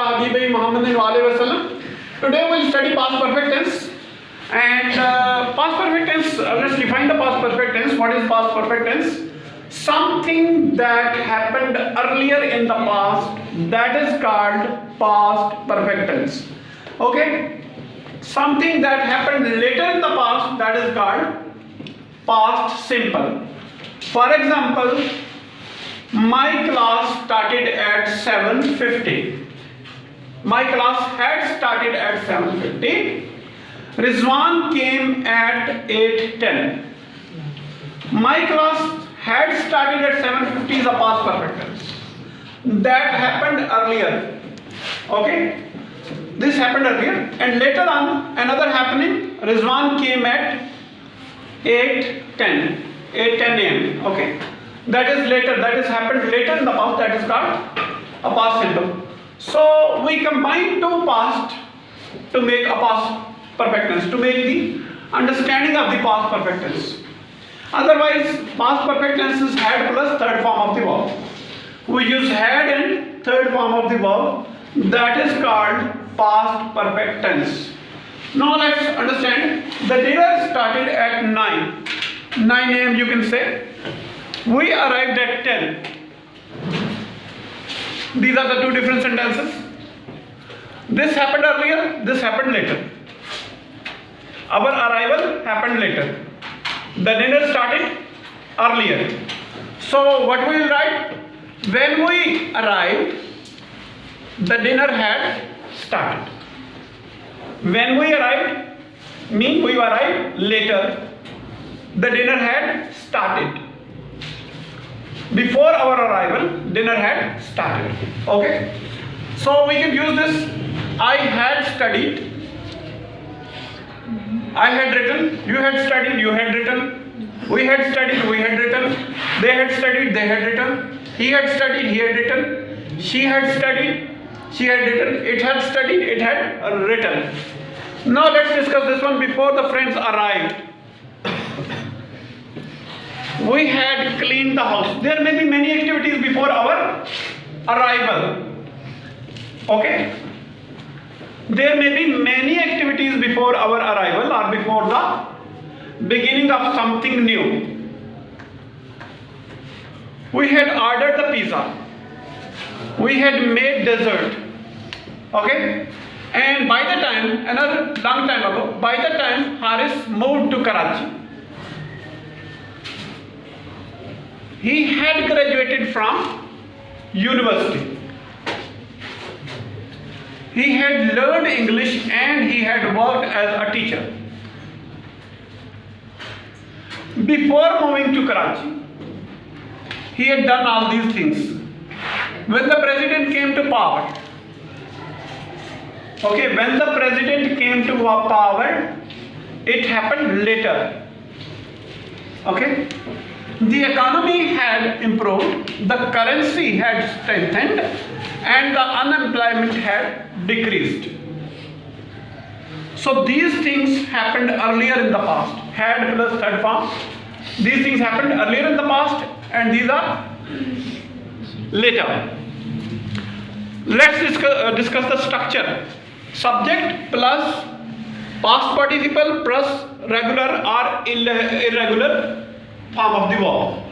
ala habibi Muhammadin wa alihi wasallam. Today we will study past perfect tense. And past perfect tense, let's define the past perfect tense. What is past perfect tense? Something that happened earlier in the past, that is called past perfect tense. Okay? Something that happened later in the past, that is called past simple. For example, my class started at 7:50. My class had started at 7:50. Rizwan came at 8:10. My class had started at 7:50 is a past perfect tense. That happened earlier. Okay? This happened earlier, and later on another happening. Rizwan came at 8:10 a.m. Okay? That is later. That is happened later in the past. That is called a past simple. So we combine two past to make a past perfect tense, to make the understanding of the past perfect tense. Otherwise, past perfect tense is had plus third form of the verb. We use had and third form of the verb. That is called past perfect tense. Now let's understand. The dinner started at 9 a.m. you can say. We arrived at 10. These are the two different sentences. This happened earlier, this happened later. Our arrival happened later. The dinner started earlier. So what we will write? When we arrived, the dinner had started. When we arrived, means we arrived later. The dinner had started. Before our arrival, dinner had started. Okay? So we can use this. I had studied. I had written. You had studied. You had written. We had studied. We had written. They had studied. They had written. He had studied. He had written. She had studied. She had written. It had studied. It had written. Now let's discuss this one. Before the friends arrived, we had cleaned the house. There may be many activities before our arrival. Okay? There may be many activities before our arrival or before the beginning of something new. We had ordered the pizza. We had made dessert. Okay? And by the time, another long time ago, by the time Haris moved to Karachi, he had graduated from university. He had learned English and he had worked as a teacher. Before moving to Karachi, he had done all these things. When the president came to power, okay, when the president came to power, it happened later. Okay? The economy had improved, the currency had strengthened, and the unemployment had decreased. So these things happened earlier in the past. Had plus third form. These things happened earlier in the past, and these are later. Let's discuss the structure. Subject plus past participle plus regular or irregular form of the verb.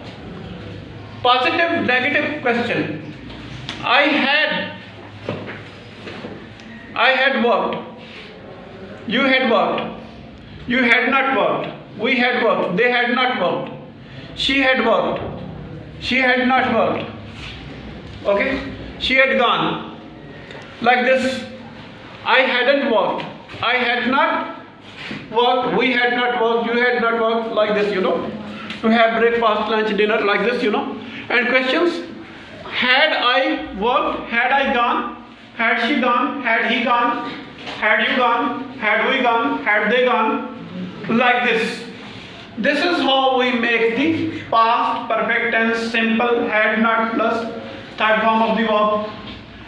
Positive, negative question. I had worked. You had worked. You had not worked. We had worked. They had not worked. She had worked. She had not worked. Okay? She had gone. Like this. I hadn't worked. I had not worked. We had not worked. You had not worked. Like this, you know. To have breakfast, lunch, dinner, like this, you know. And questions. Had I worked? Had I gone? Had she gone? Had he gone? Had you gone? Had we gone? Had they gone? Like this. This is how we make the past perfect tense simple, had not plus third form of the verb.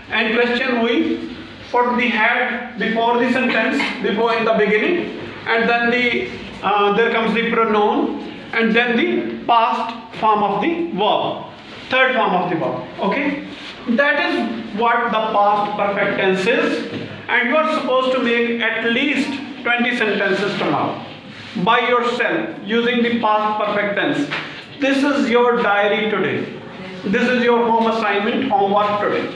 And question, we put the had before the sentence, before in the beginning, and then there comes the pronoun, and then the past form of the verb, third form of the verb. Okay? That is what the past perfect tense is, and you are supposed to make at least 20 sentences tomorrow by yourself using the past perfect tense. This is your diary today. This is your home assignment, homework today.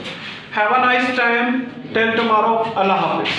Have a nice time. Till tomorrow. Allah Hafiz.